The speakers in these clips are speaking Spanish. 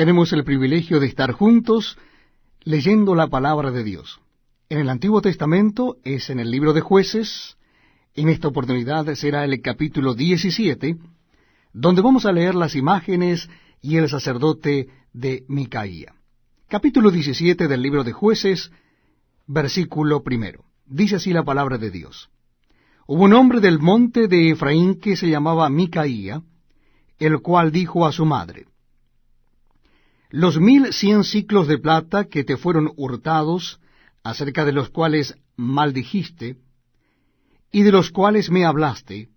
tenemos el privilegio de estar juntos leyendo la palabra de Dios. En el Antiguo Testamento es en el libro de Jueces. En esta oportunidad será el capítulo 17, donde vamos a leer las imágenes y el sacerdote de Micaía. Capítulo 17 del libro de Jueces, versículo 1. Dice así la palabra de Dios. Hubo un hombre del monte de Efraín que se llamaba Micaía, el cual dijo a su madre: Los 1,100 siclos de plata que te fueron hurtados, acerca de los cuales maldijiste, y de los cuales me hablaste,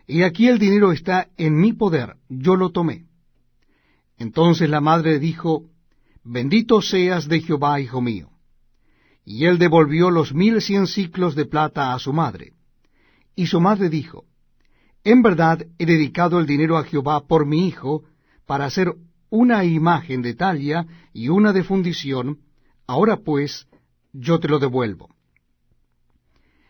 y aquí el dinero está en mi poder, yo lo tomé. Entonces la madre dijo: Bendito seas de Jehová, hijo mío. Y él devolvió los 1,100 siclos de plata a su madre. Y su madre dijo: En verdad he dedicado el dinero a Jehová por mi hijo, para hacer una imagen de talla y una de fundición. Ahora pues, yo te lo devuelvo.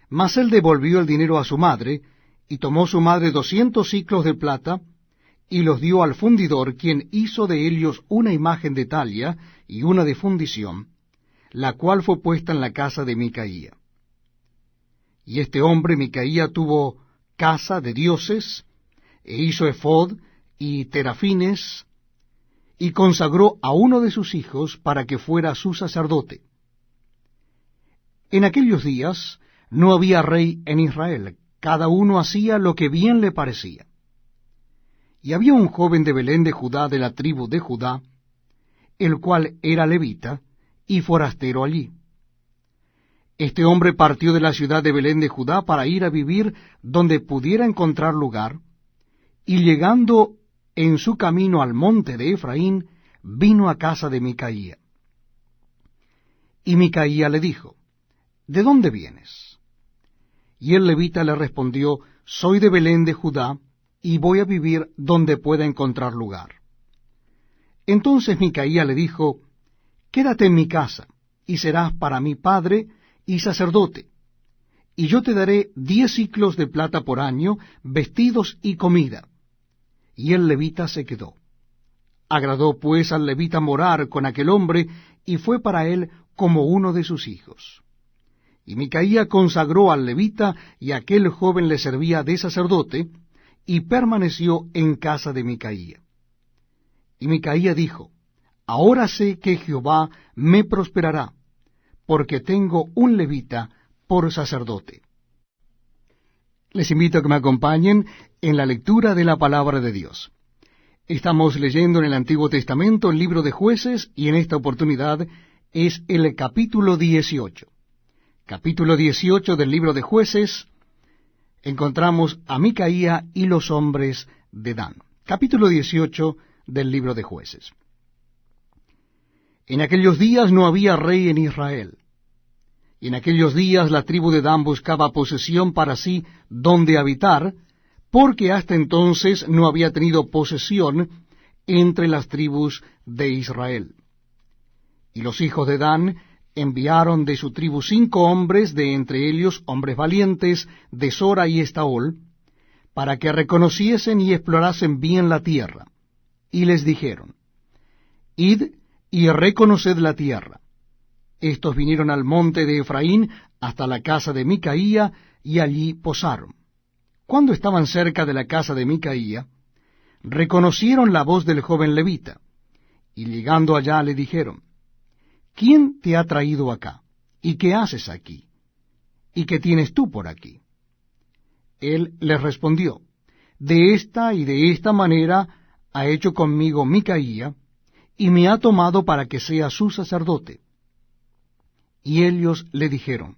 Mas él devolvió el dinero a su madre, y tomó su madre 200 siclos de plata, y los dio al fundidor, quien hizo de ellos una imagen de talla y una de fundición, la cual fue puesta en la casa de Micaía. Y este hombre, Micaía, tuvo casa de dioses, e hizo ephod y terafines, y consagró a uno de sus hijos para que fuera su sacerdote. En aquellos días no había rey en Israel, cada uno hacía lo que bien le parecía. Y había un joven de Belén de Judá, de la tribu de Judá, el cual era levita y forastero allí. Este hombre partió de la ciudad de Belén de Judá para ir a vivir donde pudiera encontrar lugar, y llegando en su camino al monte de Efraín, vino a casa de Micaía. Y Micaía le dijo: ¿De dónde vienes? Y el levita le respondió: Soy de Belén de Judá, y voy a vivir donde pueda encontrar lugar. Entonces Micaía le dijo: Quédate en mi casa, y serás para mí padre y sacerdote, y yo te daré 10 siclos de plata por año, vestidos y comida. Y el levita se quedó. Agradó pues al levita morar con aquel hombre, y fue para él como uno de sus hijos. Y Micaía consagró al levita, y aquel joven le servía de sacerdote, y permaneció en casa de Micaía. Y Micaía dijo: Ahora sé que Jehová me prosperará, porque tengo un levita por sacerdote. Les invito a que me acompañen en la lectura de la palabra de Dios. Estamos leyendo en el Antiguo Testamento el libro de Jueces, y en esta oportunidad es el capítulo 18. Capítulo 18 del libro de Jueces, encontramos a Micaía y los hombres de Dan. Capítulo 18 del libro de Jueces. En aquellos días no había rey en Israel. Y en aquellos días la tribu de Dan buscaba posesión para sí donde habitar, porque hasta entonces no había tenido posesión entre las tribus de Israel. Y los hijos de Dan enviaron de su tribu 5 hombres, de entre ellos hombres valientes, de Sora y Estaol, para que reconociesen y explorasen bien la tierra. Y les dijeron: Id y reconoced la tierra. Estos vinieron al monte de Efraín hasta la casa de Micaía, y allí posaron. Cuando estaban cerca de la casa de Micaía, reconocieron la voz del joven levita, y llegando allá le dijeron: ¿Quién te ha traído acá? ¿Y qué haces aquí? ¿Y qué tienes tú por aquí? Él les respondió: De esta y de esta manera ha hecho conmigo Micaía, y me ha tomado para que sea su sacerdote. Y ellos le dijeron: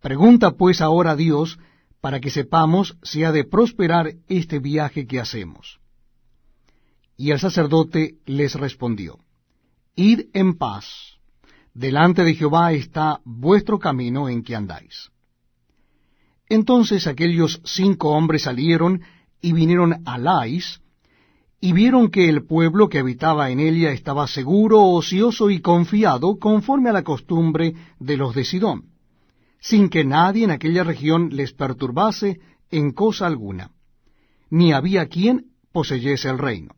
Pregunta pues ahora a Dios, para que sepamos si ha de prosperar este viaje que hacemos. Y el sacerdote les respondió: Id en paz, delante de Jehová está vuestro camino en que andáis. Entonces aquellos 5 hombres salieron y vinieron a Lais, y vieron que el pueblo que habitaba en ella estaba seguro, ocioso y confiado, conforme a la costumbre de los de Sidón, sin que nadie en aquella región les perturbase en cosa alguna, ni había quien poseyese el reino.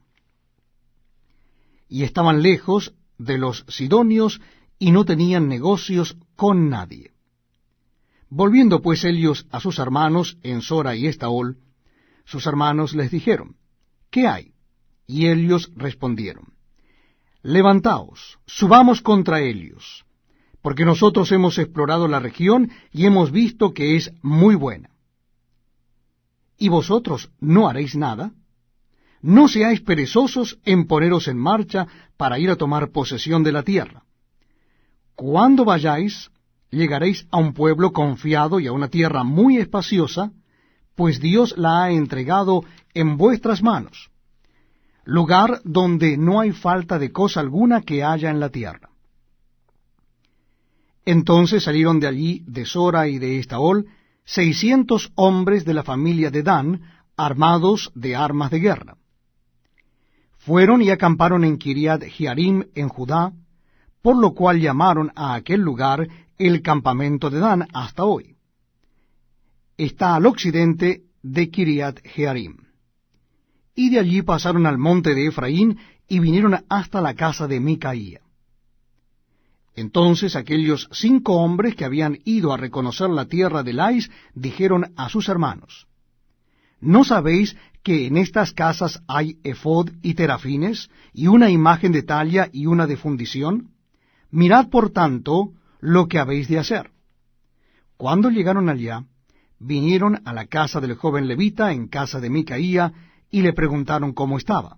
y estaban lejos de los sidonios, y no tenían negocios con nadie. Volviendo pues ellos a sus hermanos en Sora y Estaol, sus hermanos les dijeron, ¿qué hay? Y ellos respondieron, levantaos, subamos contra ellos, porque nosotros hemos explorado la región y hemos visto que es muy buena. ¿Y vosotros no haréis nada? No seáis perezosos en poneros en marcha para ir a tomar posesión de la tierra. Cuando vayáis, llegaréis a un pueblo confiado y a una tierra muy espaciosa, pues Dios la ha entregado en vuestras manos, lugar donde no hay falta de cosa alguna que haya en la tierra. Entonces salieron de allí, de Sora y de Estaol, 600 hombres de la familia de Dan, armados de armas de guerra. Fueron y acamparon en Kiriat Jearim, en Judá, por lo cual llamaron a aquel lugar el campamento de Dan hasta hoy. Está al occidente de Kiriat Jearim. Y de allí pasaron al monte de Efraín y vinieron hasta la casa de Micaía. Entonces aquellos 5 hombres que habían ido a reconocer la tierra de Lais dijeron a sus hermanos, ¿no sabéis que en estas casas hay efod y terafines, y una imagen de talla y una de fundición? Mirad por tanto lo que habéis de hacer. Cuando llegaron allá, vinieron a la casa del joven levita en casa de Micaía, y le preguntaron cómo estaba.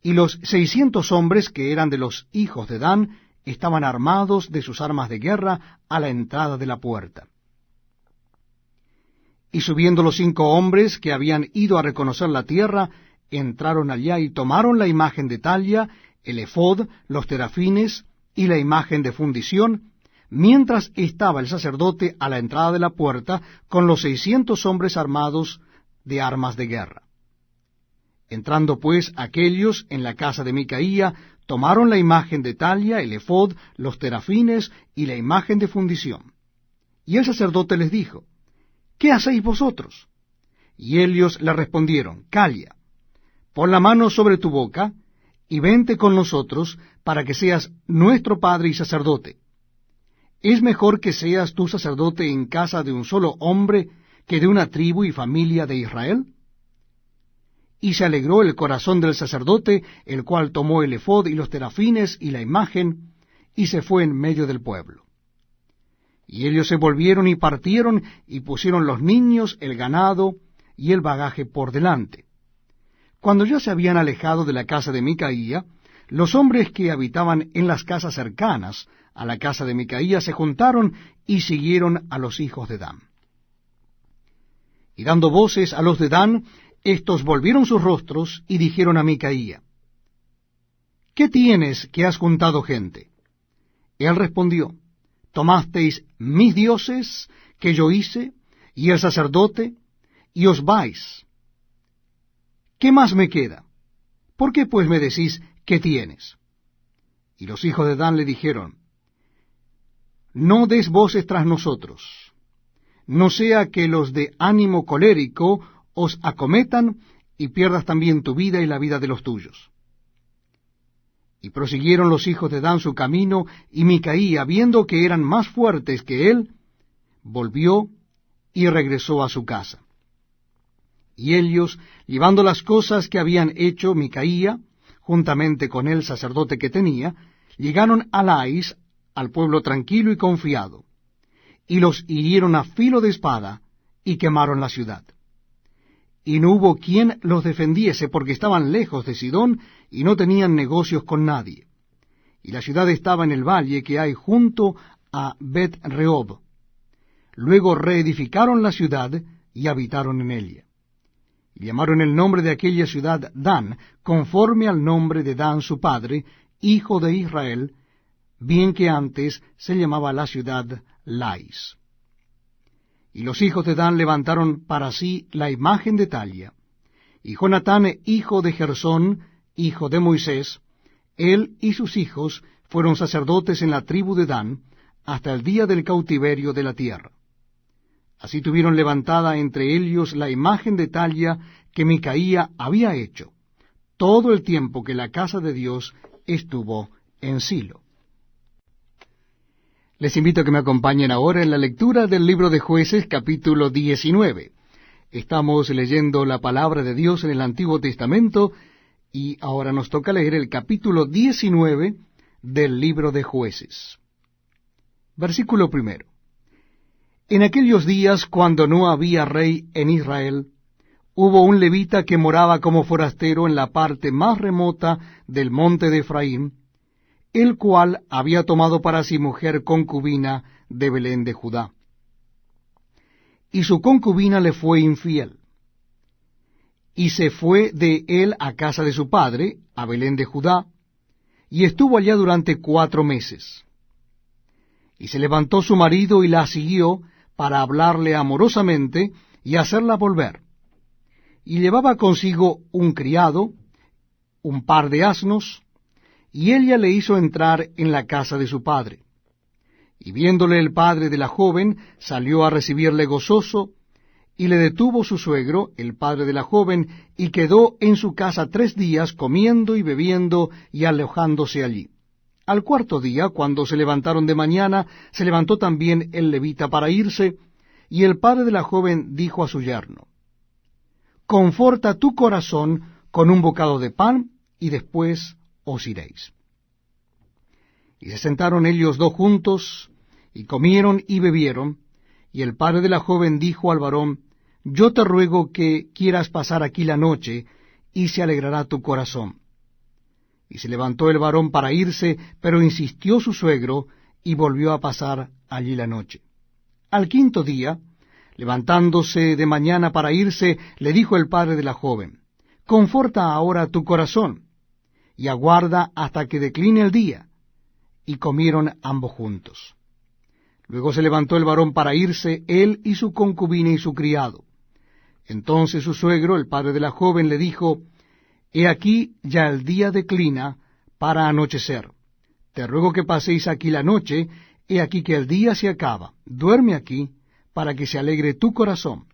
Y los 600 hombres que eran de los hijos de Dan estaban armados de sus armas de guerra a la entrada de la puerta. Y subiendo los 5 hombres que habían ido a reconocer la tierra, entraron allá y tomaron la imagen de talla, el efod, los terafines y la imagen de fundición, mientras estaba el sacerdote a la entrada de la puerta con los 600 hombres armados de armas de guerra. Entrando pues aquellos en la casa de Micaía, tomaron la imagen de talla, el efod, los terafines y la imagen de fundición. Y el sacerdote les dijo, ¿qué hacéis vosotros? Y ellos le respondieron, calla, pon la mano sobre tu boca, y vente con nosotros, para que seas nuestro padre y sacerdote. ¿Es mejor que seas tú sacerdote en casa de un solo hombre, que de una tribu y familia de Israel? Y se alegró el corazón del sacerdote, el cual tomó el efod y los terafines y la imagen, y se fue en medio del pueblo. Y ellos se volvieron y partieron, y pusieron los niños, el ganado y el bagaje por delante. Cuando ya se habían alejado de la casa de Micaía, los hombres que habitaban en las casas cercanas a la casa de Micaía se juntaron y siguieron a los hijos de Dan. Y dando voces a los de Dan, estos volvieron sus rostros y dijeron a Micaía, ¿qué tienes que has juntado gente? Él respondió, tomasteis mis dioses que yo hice, y el sacerdote, y os vais. ¿Qué más me queda? ¿Por qué pues me decís, qué tienes? Y los hijos de Dan le dijeron, no des voces tras nosotros, no sea que los de ánimo colérico os acometan, y pierdas también tu vida y la vida de los tuyos. Y prosiguieron los hijos de Dan su camino, y Micaía, viendo que eran más fuertes que él, volvió y regresó a su casa. Y ellos, llevando las cosas que habían hecho Micaía, juntamente con el sacerdote que tenía, llegaron a Lais, al pueblo tranquilo y confiado, y los hirieron a filo de espada, y quemaron la ciudad. Y no hubo quien los defendiese, porque estaban lejos de Sidón, y no tenían negocios con nadie. Y la ciudad estaba en el valle que hay junto a Bet-Rehob. Luego reedificaron la ciudad, y habitaron en ella. Y llamaron el nombre de aquella ciudad Dan, conforme al nombre de Dan su padre, hijo de Israel, bien que antes se llamaba la ciudad Lais. Y los hijos de Dan levantaron para sí la imagen de talla. Y Jonatán, hijo de Gersón, hijo de Moisés, él y sus hijos fueron sacerdotes en la tribu de Dan, hasta el día del cautiverio de la tierra. Así tuvieron levantada entre ellos la imagen de talla que Micaía había hecho, todo el tiempo que la casa de Dios estuvo en Silo. Les invito a que me acompañen ahora en la lectura del libro de Jueces, capítulo 19. Estamos leyendo la palabra de Dios en el Antiguo Testamento y ahora nos toca leer el capítulo 19 del libro de Jueces. Versículo 1. En aquellos días, cuando no había rey en Israel, hubo un levita que moraba como forastero en la parte más remota del monte de Efraín, el cual había tomado para sí mujer concubina de Belén de Judá. Y su concubina le fue infiel, y se fue de él a casa de su padre, a Belén de Judá, y estuvo allá durante 4 meses. Y se levantó su marido y la siguió para hablarle amorosamente y hacerla volver. Y llevaba consigo un criado, un par de asnos, y ella le hizo entrar en la casa de su padre. Y viéndole el padre de la joven, salió a recibirle gozoso, y le detuvo su suegro, el padre de la joven, y quedó en su casa 3 días, comiendo y bebiendo y alojándose allí. Al 4.º día, cuando se levantaron de mañana, se levantó también el levita para irse, y el padre de la joven dijo a su yerno: Conforta tu corazón con un bocado de pan, y después os iréis. Y se sentaron ellos 2 juntos, y comieron y bebieron, y el padre de la joven dijo al varón: Yo te ruego que quieras pasar aquí la noche, y se alegrará tu corazón. Y se levantó el varón para irse, pero insistió su suegro, y volvió a pasar allí la noche. Al 5.º día, levantándose de mañana para irse, le dijo el padre de la joven: Conforta ahora tu corazón, y aguarda hasta que decline el día. Y comieron ambos juntos. Luego se levantó el varón para irse, él y su concubina y su criado. Entonces su suegro, el padre de la joven, le dijo: He aquí ya el día declina para anochecer. Te ruego que paséis aquí la noche, he aquí que el día se acaba. Duerme aquí, para que se alegre tu corazón,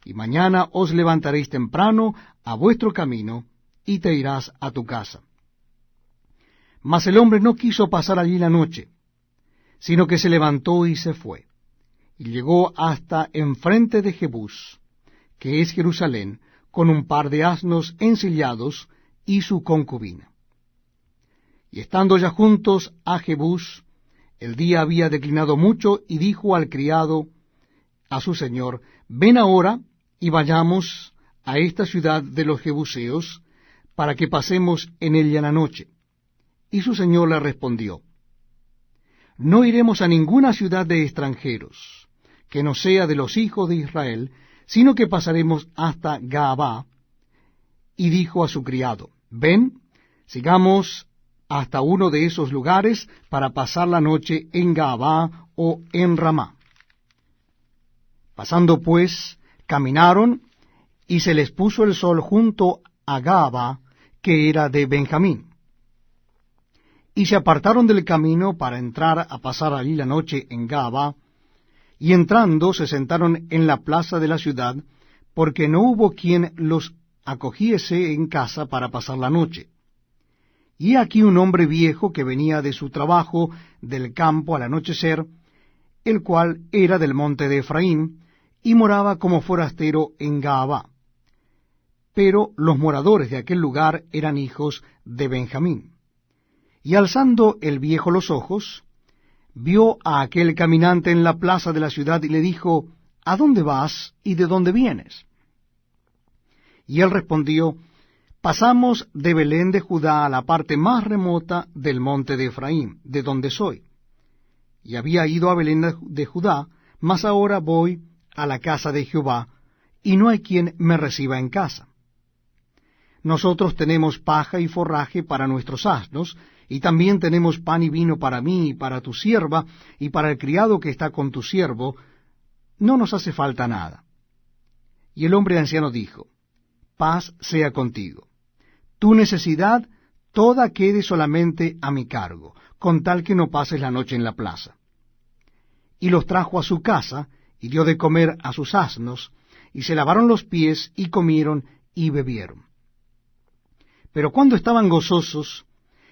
y mañana os levantaréis temprano a vuestro camino, y te irás a tu casa. Mas el hombre no quiso pasar allí la noche, sino que se levantó y se fue, y llegó hasta enfrente de Jebús, que es Jerusalén, con un par de asnos ensillados y su concubina. Y estando ya juntos a Jebús, el día había declinado mucho, y dijo al criado a su señor: Ven ahora y vayamos a esta ciudad de los jebuseos, para que pasemos en ella la noche. Y su señor le respondió: No iremos a ninguna ciudad de extranjeros, que no sea de los hijos de Israel, sino que pasaremos hasta Gaabá. Y dijo a su criado: Ven, sigamos hasta uno de esos lugares para pasar la noche en Gaabá o en Ramá. Pasando pues, caminaron, y se les puso el sol junto a Gaabá, que era de Benjamín. Y se apartaron del camino para entrar a pasar allí la noche en Gaabá, y entrando se sentaron en la plaza de la ciudad, porque no hubo quien los acogiese en casa para pasar la noche. Y he aquí un hombre viejo que venía de su trabajo del campo al anochecer, el cual era del monte de Efraín, y moraba como forastero en Gaabá. Pero los moradores de aquel lugar eran hijos de Benjamín. Y alzando el viejo los ojos, vio a aquel caminante en la plaza de la ciudad, y le dijo: ¿A dónde vas y de dónde vienes? Y él respondió: Pasamos de Belén de Judá a la parte más remota del monte de Efraín, de donde soy. Y había ido a Belén de Judá, mas ahora voy a la casa de Jehová, y no hay quien me reciba en casa. Nosotros tenemos paja y forraje para nuestros asnos, y también tenemos pan y vino para mí y para tu sierva, y para el criado que está con tu siervo. No nos hace falta nada. Y el hombre anciano dijo: Paz sea contigo. Tu necesidad toda quede solamente a mi cargo, con tal que no pases la noche en la plaza. Y los trajo a su casa, y dio de comer a sus asnos, y se lavaron los pies, y comieron y bebieron. Pero cuando estaban gozosos,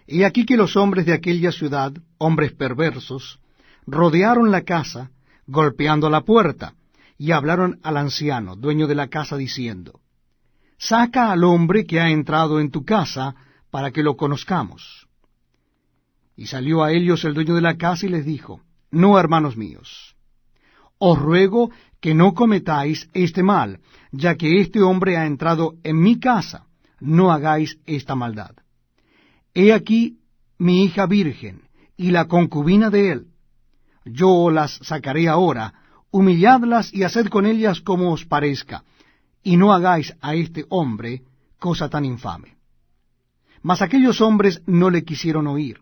he aquí que los hombres de aquella ciudad, hombres perversos, rodearon la casa, golpeando la puerta, y hablaron al anciano, dueño de la casa, diciendo, saca al hombre que ha entrado en tu casa, para que lo conozcamos. Y salió a ellos el dueño de la casa y les dijo, no, hermanos míos, os ruego que no cometáis este mal, ya que este hombre ha entrado en mi casa, no hagáis esta maldad. He aquí mi hija virgen, y la concubina de él. Yo las sacaré ahora, humilladlas y haced con ellas como os parezca, y no hagáis a este hombre cosa tan infame. Mas aquellos hombres no le quisieron oír,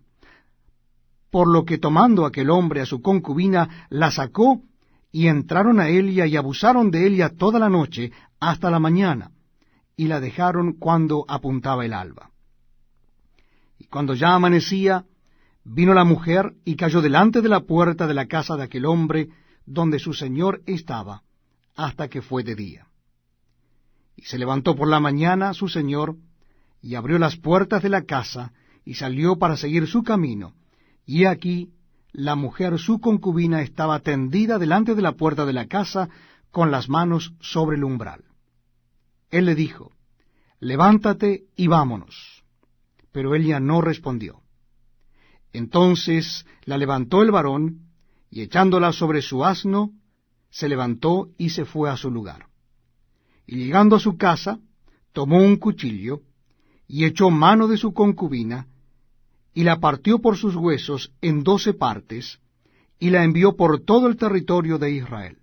por lo que tomando aquel hombre a su concubina, la sacó, y entraron a ella y abusaron de ella toda la noche hasta la mañana, y la dejaron cuando apuntaba el alba. Y cuando ya amanecía, vino la mujer y cayó delante de la puerta de la casa de aquel hombre, donde su señor estaba, hasta que fue de día. Y se levantó por la mañana su señor, y abrió las puertas de la casa, y salió para seguir su camino. Y aquí la mujer, su concubina, estaba tendida delante de la puerta de la casa, con las manos sobre el umbral. Él le dijo, levántate y vámonos. Pero ella no respondió. Entonces la levantó el varón, y echándola sobre su asno, se levantó y se fue a su lugar. Y llegando a su casa, tomó un cuchillo, y echó mano de su concubina, y la partió por sus huesos en 12 partes, y la envió por todo el territorio de Israel.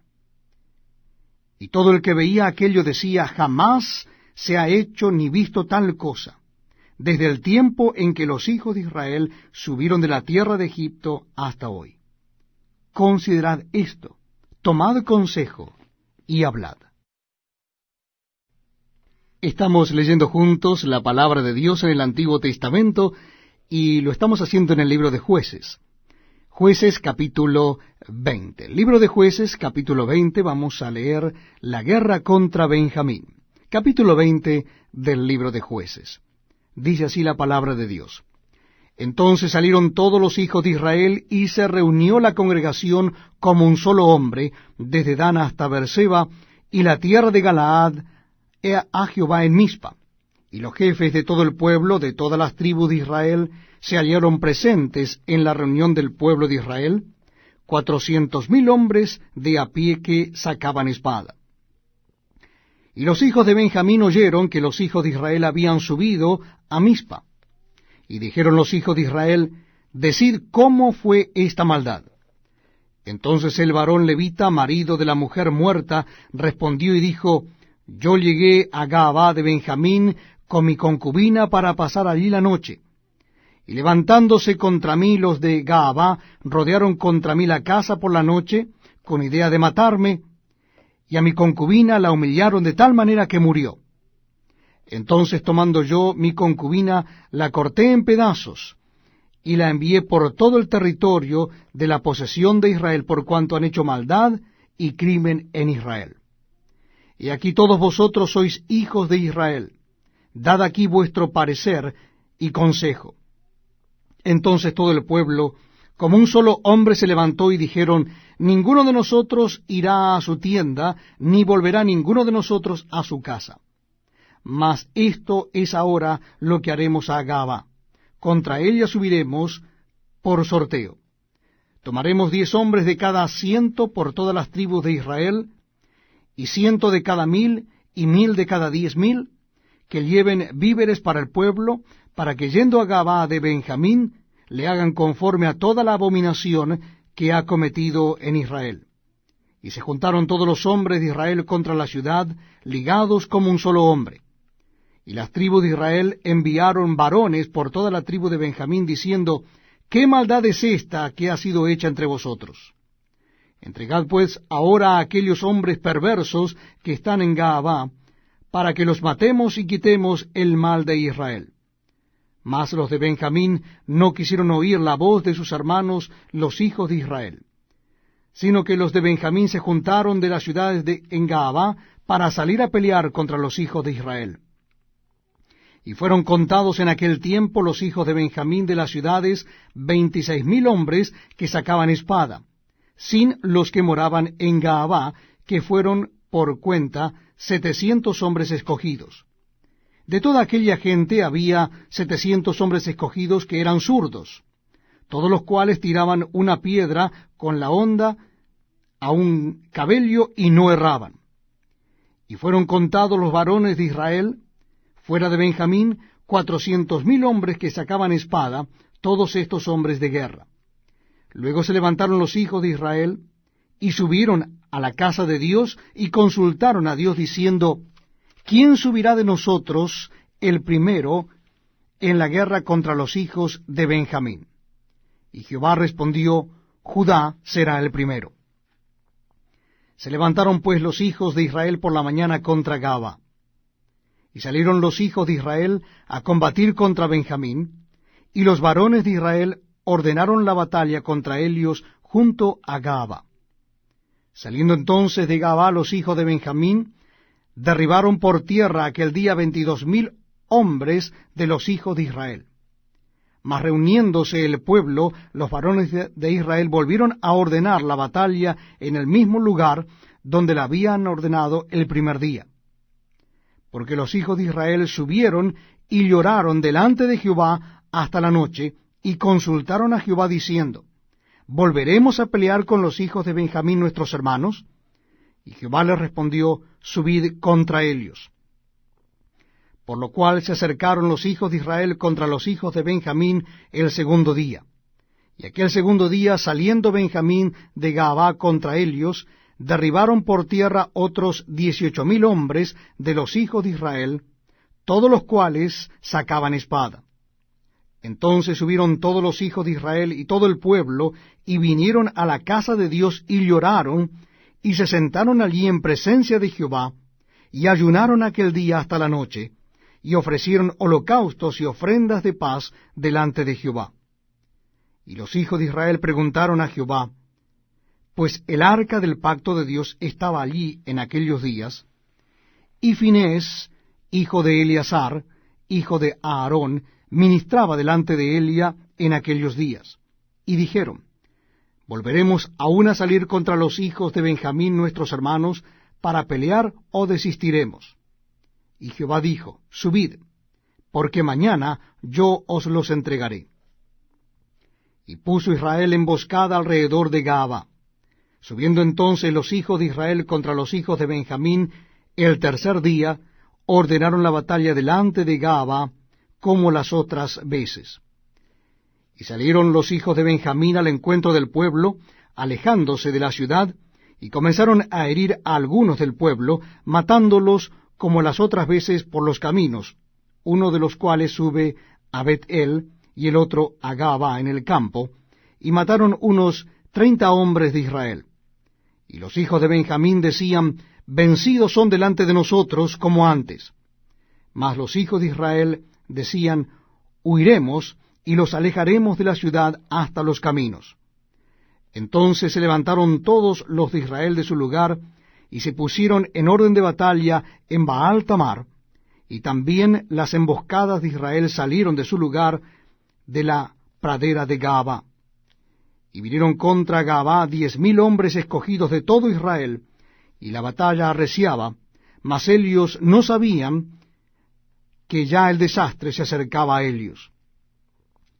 Y todo el que veía aquello decía, jamás se ha hecho ni visto tal cosa, desde el tiempo en que los hijos de Israel subieron de la tierra de Egipto hasta hoy. Considerad esto, tomad consejo y hablad. Estamos leyendo juntos la palabra de Dios en el Antiguo Testamento, y lo estamos haciendo en el libro de Jueces. Jueces capítulo 20. Libro de Jueces capítulo 20, vamos a leer la guerra contra Benjamín. Capítulo 20 del libro de Jueces. Dice así la palabra de Dios. Entonces salieron todos los hijos de Israel, y se reunió la congregación como un solo hombre, desde Dan hasta Beerseba, y la tierra de Galaad, a Jehová en Mizpa. Y los jefes de todo el pueblo, de todas las tribus de Israel, se hallaron presentes en la reunión del pueblo de Israel, 400,000 hombres de a pie que sacaban espada. Y los hijos de Benjamín oyeron que los hijos de Israel habían subido a Mizpa. Y dijeron los hijos de Israel, decid cómo fue esta maldad. Entonces el varón levita, marido de la mujer muerta, respondió y dijo, yo llegué a Gabaa de Benjamín con mi concubina para pasar allí la noche. Y levantándose contra mí los de Gabaa, rodearon contra mí la casa por la noche, con idea de matarme, y a mi concubina la humillaron de tal manera que murió. Entonces tomando yo mi concubina, la corté en pedazos, y la envié por todo el territorio de la posesión de Israel, por cuanto han hecho maldad y crimen en Israel. Y aquí todos vosotros sois hijos de Israel. Dad aquí vuestro parecer y consejo. Entonces todo el pueblo, como un solo hombre, se levantó y dijeron, ninguno de nosotros irá a su tienda, ni volverá ninguno de nosotros a su casa. Mas esto es ahora lo que haremos a Gabaa. Contra ella subiremos por sorteo. Tomaremos 10 hombres de cada 100 por todas las tribus de Israel, y 100 de cada 1,000, y 1,000 de cada 10,000, que lleven víveres para el pueblo, para que yendo a Gabaa de Benjamín, le hagan conforme a toda la abominación que ha cometido en Israel. Y se juntaron todos los hombres de Israel contra la ciudad, ligados como un solo hombre. Y las tribus de Israel enviaron varones por toda la tribu de Benjamín, diciendo, ¿qué maldad es esta que ha sido hecha entre vosotros? Entregad pues ahora a aquellos hombres perversos que están en Gabaa, para que los matemos y quitemos el mal de Israel. Mas los de Benjamín no quisieron oír la voz de sus hermanos, los hijos de Israel, sino que los de Benjamín se juntaron de las ciudades en Gabaa para salir a pelear contra los hijos de Israel. Y fueron contados en aquel tiempo los hijos de Benjamín de las ciudades 26,000 hombres que sacaban espada, sin los que moraban en Gaabá, que fueron por cuenta 700 hombres escogidos. De toda aquella gente había 700 hombres escogidos que eran zurdos, todos los cuales tiraban una piedra con la honda a un cabello y no erraban. Y fueron contados los varones de Israel, fuera de Benjamín, 400,000 hombres que sacaban espada, todos estos hombres de guerra. Luego se levantaron los hijos de Israel, y subieron a la casa de Dios, y consultaron a Dios, diciendo, ¿quién subirá de nosotros el primero en la guerra contra los hijos de Benjamín? Y Jehová respondió, Judá será el primero. Se levantaron pues los hijos de Israel por la mañana contra Gaba. Y salieron los hijos de Israel a combatir contra Benjamín, y los varones de Israel ordenaron la batalla contra ellos junto a Gaba. Saliendo entonces de Gaba los hijos de Benjamín, derribaron por tierra aquel día 22,000 hombres de los hijos de Israel. Mas reuniéndose el pueblo, los varones de Israel volvieron a ordenar la batalla en el mismo lugar donde la habían ordenado el primer día. Porque los hijos de Israel subieron y lloraron delante de Jehová hasta la noche, y consultaron a Jehová diciendo, ¿volveremos a pelear con los hijos de Benjamín nuestros hermanos? Y Jehová les respondió, subid contra ellos. Por lo cual se acercaron los hijos de Israel contra los hijos de Benjamín el segundo día. Y aquel segundo día, saliendo Benjamín de Gaabá contra ellos, derribaron por tierra otros 18,000 hombres de los hijos de Israel, todos los cuales sacaban espada. Entonces subieron todos los hijos de Israel y todo el pueblo, y vinieron a la casa de Dios, y lloraron, y se sentaron allí en presencia de Jehová, y ayunaron aquel día hasta la noche, y ofrecieron holocaustos y ofrendas de paz delante de Jehová. Y los hijos de Israel preguntaron a Jehová, pues el arca del pacto de Dios estaba allí en aquellos días, y Finés, hijo de Eleazar, hijo de Aarón, ministraba delante de Elia en aquellos días. Y dijeron, ¿volveremos aún a salir contra los hijos de Benjamín nuestros hermanos para pelear, o desistiremos? Y Jehová dijo, subid, porque mañana yo os los entregaré. Y puso Israel emboscada alrededor de Gaaba. Subiendo entonces los hijos de Israel contra los hijos de Benjamín, el tercer día, ordenaron la batalla delante de Gaaba, como las otras veces. Y salieron los hijos de Benjamín al encuentro del pueblo, alejándose de la ciudad, y comenzaron a herir a algunos del pueblo, matándolos como las otras veces por los caminos, uno de los cuales sube a Bet-el y el otro a Gaaba en el campo, y mataron unos 30 hombres de Israel. Y los hijos de Benjamín decían, vencidos son delante de nosotros como antes. Mas los hijos de Israel decían, huiremos y los alejaremos de la ciudad hasta los caminos. Entonces se levantaron todos los de Israel de su lugar, y se pusieron en orden de batalla en Baal Tamar, y también las emboscadas de Israel salieron de su lugar de la pradera de Gaaba. Y vinieron contra Gaaba 10,000 hombres escogidos de todo Israel, y la batalla arreciaba, mas ellos no sabían que ya el desastre se acercaba a ellos.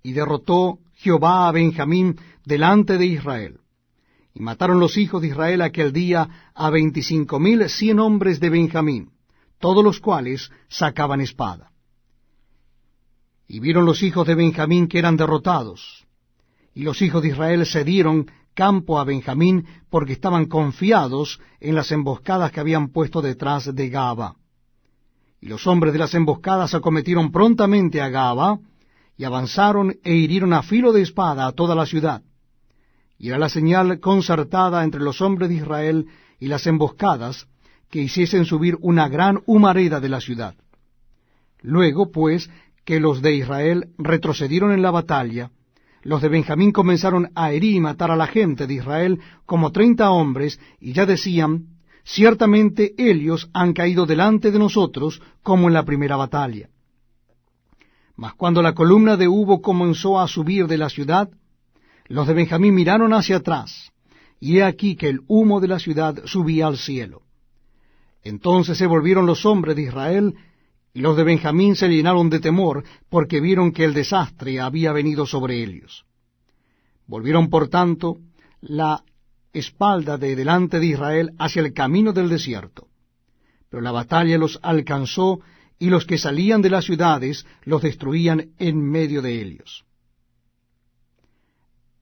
Y derrotó Jehová a Benjamín delante de Israel. Y mataron los hijos de Israel aquel día a 25,100 hombres de Benjamín, todos los cuales sacaban espada. Y vieron los hijos de Benjamín que eran derrotados, y los hijos de Israel cedieron campo a Benjamín, porque estaban confiados en las emboscadas que habían puesto detrás de Gaaba. Y los hombres de las emboscadas acometieron prontamente a Gaaba, y avanzaron e hirieron a filo de espada a toda la ciudad. Y era la señal concertada entre los hombres de Israel y las emboscadas, que hiciesen subir una gran humareda de la ciudad. Luego, pues, que los de Israel retrocedieron en la batalla, los de Benjamín comenzaron a herir y matar a la gente de Israel como 30 hombres, y ya decían, ciertamente ellos han caído delante de nosotros como en la primera batalla. Mas cuando la columna de humo comenzó a subir de la ciudad, los de Benjamín miraron hacia atrás, y he aquí que el humo de la ciudad subía al cielo. Entonces se volvieron los hombres de Israel, y los de Benjamín se llenaron de temor, porque vieron que el desastre había venido sobre ellos. Volvieron, por tanto, la espalda de delante de Israel hacia el camino del desierto. Pero la batalla los alcanzó, y los que salían de las ciudades los destruían en medio de ellos.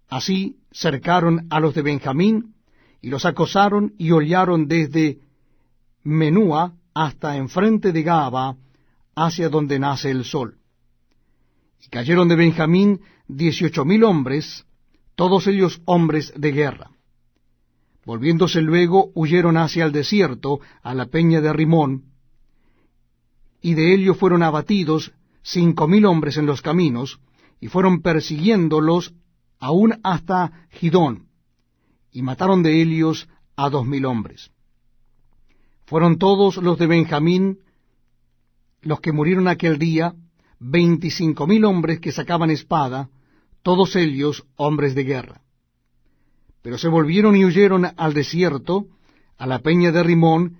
Así cercaron a los de Benjamín, y los acosaron y hollaron desde Menúa hasta enfrente de Gaba, hacia donde nace el sol. Y cayeron de Benjamín 18,000 hombres, todos ellos hombres de guerra. Volviéndose luego, huyeron hacia el desierto, a la peña de Rimón, y de ellos fueron abatidos 5,000 hombres en los caminos, y fueron persiguiéndolos aún hasta Gidón, y mataron de ellos a 2,000 hombres. Fueron todos los de Benjamín, los que murieron aquel día, 25,000 hombres que sacaban espada, todos ellos hombres de guerra. Pero se volvieron y huyeron al desierto, a la peña de Rimón,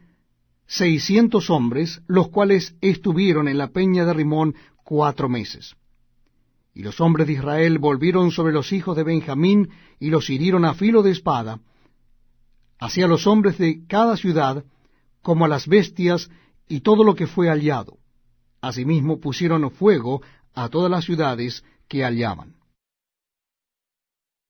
600 hombres, los cuales estuvieron en la peña de Rimón 4 meses. Y los hombres de Israel volvieron sobre los hijos de Benjamín, y los hirieron a filo de espada, hacia los hombres de cada ciudad, como a las bestias y todo lo que fue hallado. Asimismo pusieron fuego a todas las ciudades que hallaban.